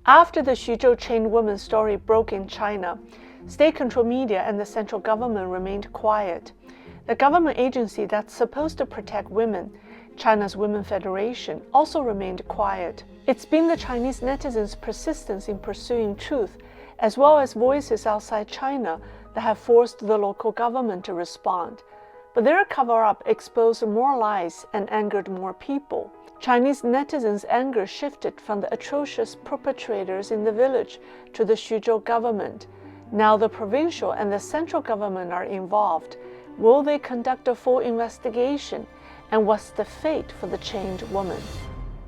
After the Xuzhou chained woman story broke in China, state-controlled media and the central government remained quiet. The government agency that's supposed to protect women, China's Women Federation, also remained quiet. It's been the Chinese netizens' persistence in pursuing truth, as well as voices outside China, that have forced the local government to respond. But their cover-up exposed more lies and angered more people. Chinese netizens' anger shifted from the atrocious perpetrators in the village to the Xuzhou government. Now the provincial and the central government are involved. Will they conduct a full investigation? And what's the fate for the chained woman?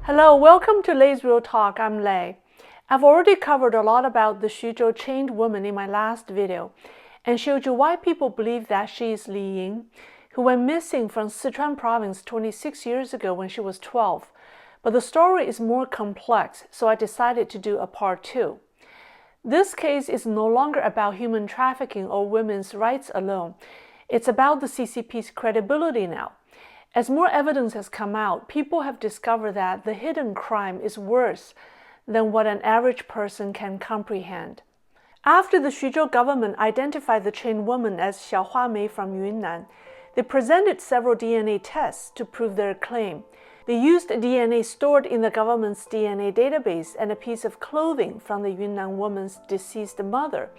Hello, welcome to Lei's Real Talk. I'm Lei. I've already covered a lot about the Xuzhou chained woman in my last video and showed you why people believe that she is Liyuan, who went missing from Sichuan province 26 years ago when she was 12. But the story is more complex, so I decided to do a part 2. This case is no longer about human trafficking or women's rights alone. It's about the CCP's credibility now. As more evidence has come out, people have discovered that the hidden crime is worse than what an average person can comprehend. After the Xuzhou government identified the chained woman as Xiaohua Mei from Yunnan, they presented several DNA tests to prove their claim. They used DNA stored in the government's DNA database and a piece of clothing from the Yunnan woman's deceased mother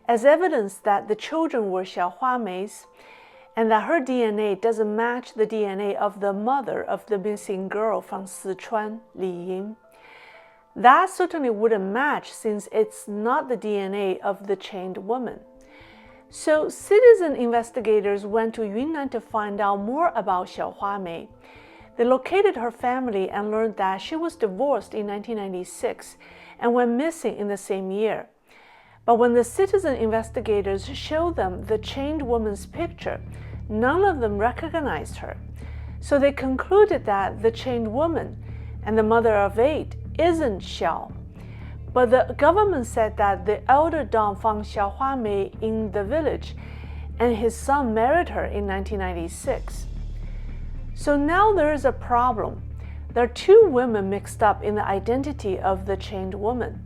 as evidence that the children were Xiaohua Mei's and that her DNA doesn't match the DNA of the mother of the missing girl from Sichuan, Liyuan. That certainly wouldn't match since it's not the DNA of the chained woman. So citizen investigators went to Yunnan to find out more about Xiaohua Mei. They located her family and learned that she was divorced in 1996 and went missing in the same year. But when the citizen investigators showed them the chained woman's picture, none of them recognized her. So they concluded that the chained woman and the mother of 8 isn't Xiao. But the government said that the elder Don found Xiaohua Mei in the village and his son married her in 1996. So now there is a problem. There are 2 women mixed up in the identity of the chained woman.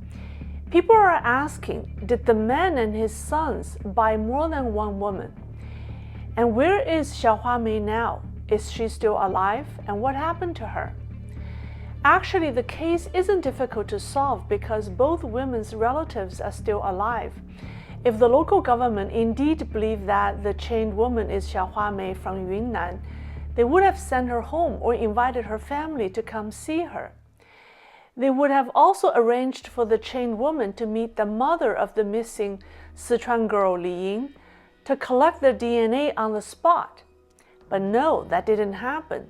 People are asking, did the man and his sons buy more than one woman? And where is Xiaohua Mei now? Is she still alive? And what happened to her? Actually, the case isn't difficult to solve because both women's relatives are still alive. If the local government indeed believed that the chained woman is Xiaohua Mei from Yunnan, they would have sent her home or invited her family to come see her. They would have also arranged for the chained woman to meet the mother of the missing Sichuan girl Liyuan to collect their DNA on the spot. But no, that didn't happen.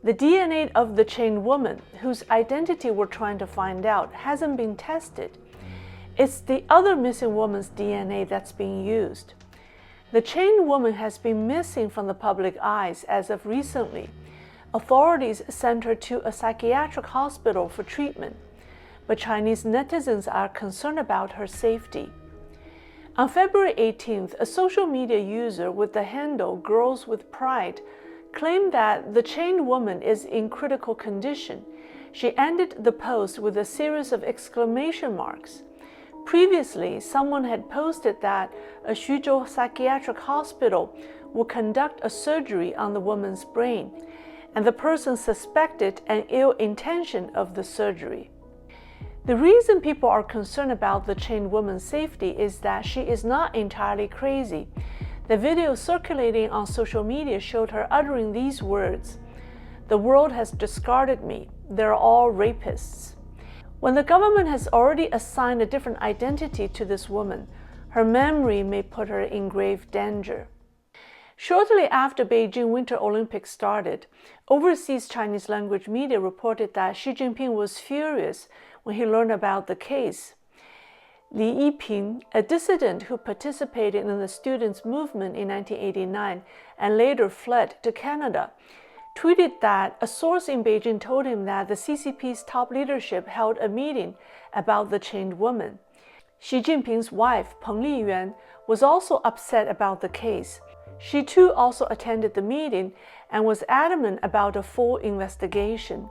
The DNA of the chained woman, whose identity we're trying to find out, hasn't been tested. It's the other missing woman's DNA that's being used. The chained woman has been missing from the public eyes as of recently. Authorities sent her to a psychiatric hospital for treatment, but Chinese netizens are concerned about her safety. On February 18th, a social media user with the handle Girls with Pride claimed that the chained woman is in critical condition. She ended the post with a series of exclamation marks. Previously, someone had posted that a Xuzhou psychiatric hospital will conduct a surgery on the woman's brain, and the person suspected an ill intention of the surgery. The reason people are concerned about the chained woman's safety is that she is not entirely crazy. The video circulating on social media showed her uttering these words: "The world has discarded me. They're all rapists." When the government has already assigned a different identity to this woman, her memory may put her in grave danger. Shortly after Beijing Winter Olympics started, overseas Chinese language media reported that Xi Jinping was furious when he learned about the case. Peng, a dissident who participated in the students' movement in 1989 and later fled to Canada, tweeted that a source in Beijing told him that the CCP's top leadership held a meeting about the chained woman. Xi Jinping's wife, Peng Liyuan, was also upset about the case. She too also attended the meeting and was adamant about a full investigation.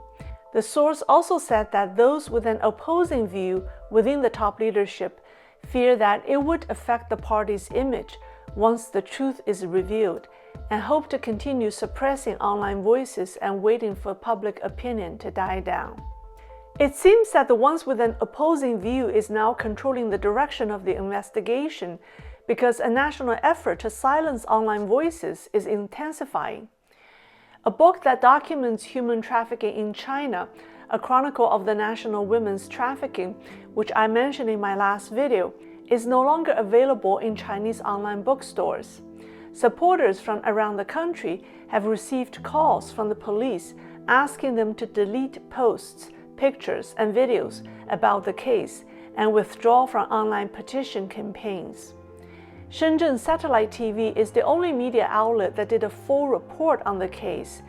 The source also said that those with an opposing view within the top leadership fear that it would affect the party's image once the truth is revealed, and hope to continue suppressing online voices and waiting for public opinion to die down. It seems that the ones with an opposing view is now controlling the direction of the investigation because a national effort to silence online voices is intensifying. A book that documents human trafficking in China, a chronicle of the national women's trafficking, which I mentioned in my last video, is no longer available in Chinese online bookstores. Supporters from around the country have received calls from the police asking them to delete posts, pictures, and videos about the case and withdraw from online petition campaigns. Shenzhen Satellite TV is the only media outlet that did a full report on the case,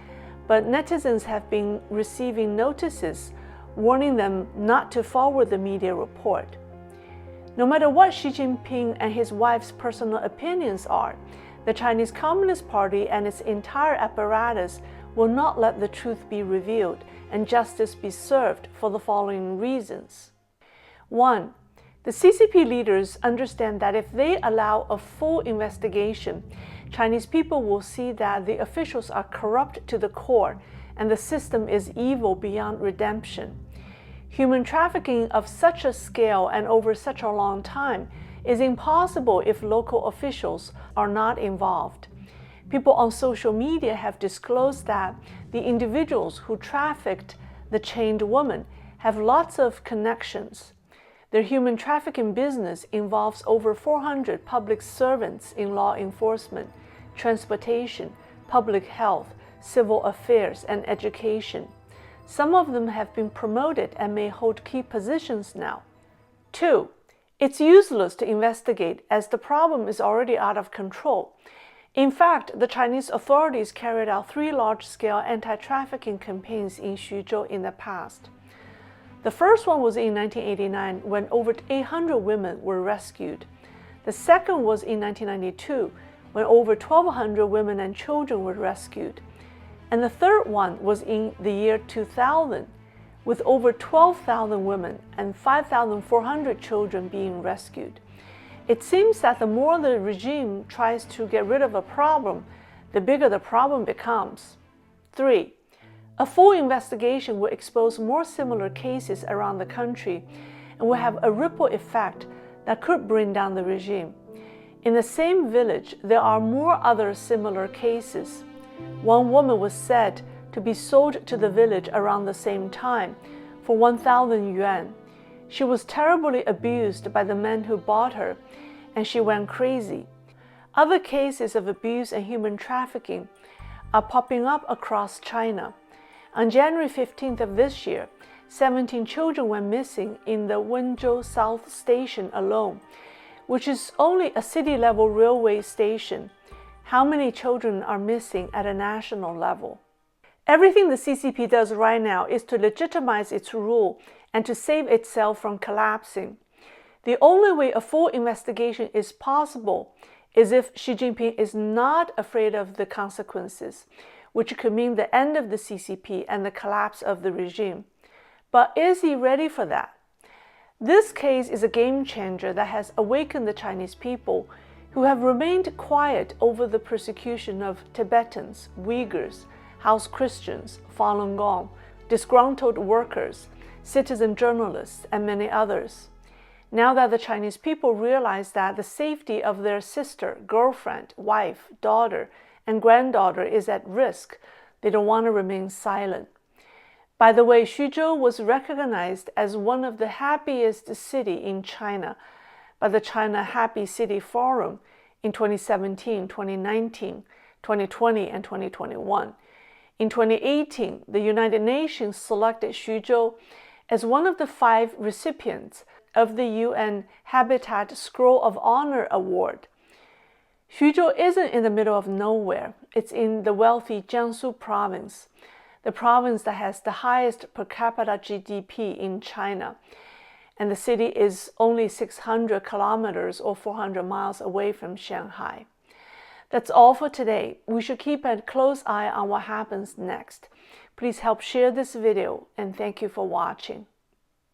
but netizens have been receiving notices warning them not to forward the media report. No matter what Xi Jinping and his wife's personal opinions are, the Chinese Communist Party and its entire apparatus will not let the truth be revealed and justice be served for the following reasons. 1. The CCP leaders understand that if they allow a full investigation, Chinese people will see that the officials are corrupt to the core and the system is evil beyond redemption. Human trafficking of such a scale and over such a long time is impossible if local officials are not involved. People on social media have disclosed that the individuals who trafficked the chained woman have lots of connections. Their human trafficking business involves over 400 public servants in law enforcement, transportation, public health, civil affairs, and education. Some of them have been promoted and may hold key positions now. 2. It's useless to investigate as the problem is already out of control. In fact, the Chinese authorities carried out 3 large-scale anti-trafficking campaigns in Xuzhou in the past. The first one was in 1989 when over 800 women were rescued. The second was in 1992 when over 1,200 women and children were rescued. And the third one was in the year 2000 with over 12,000 women and 5,400 children being rescued. It seems that the more the regime tries to get rid of a problem, the bigger the problem becomes. 3. A full investigation will expose more similar cases around the country and will have a ripple effect that could bring down the regime. In the same village, there are more other similar cases. One woman was said to be sold to the village around the same time for 1,000 yuan. She was terribly abused by the men who bought her, and she went crazy. Other cases of abuse and human trafficking are popping up across China. On January 15th of this year, 17 children went missing in the Wenzhou South Station alone, which is only a city-level railway station. How many children are missing at a national level? Everything the CCP does right now is to legitimize its rule and to save itself from collapsing. The only way a full investigation is possible is if Xi Jinping is not afraid of the consequences, which could mean the end of the CCP and the collapse of the regime. But is he ready for that? This case is a game changer that has awakened the Chinese people who have remained quiet over the persecution of Tibetans, Uyghurs, House Christians, Falun Gong, disgruntled workers, citizen journalists, and many others. Now that the Chinese people realize that the safety of their sister, girlfriend, wife, daughter, and granddaughter is at risk, they don't want to remain silent. By the way, Xuzhou was recognized as one of the happiest cities in China by the China Happy City Forum in 2017, 2019, 2020, and 2021. In 2018, the United Nations selected Xuzhou as one of the 5 recipients of the UN Habitat Scroll of Honor Award. Xuzhou isn't in the middle of nowhere. It's in the wealthy Jiangsu province, the province that has the highest per capita GDP in China. And the city is only 600 kilometers or 400 miles away from Shanghai. That's all for today. We should keep a close eye on what happens next. Please help share this video and thank you for watching.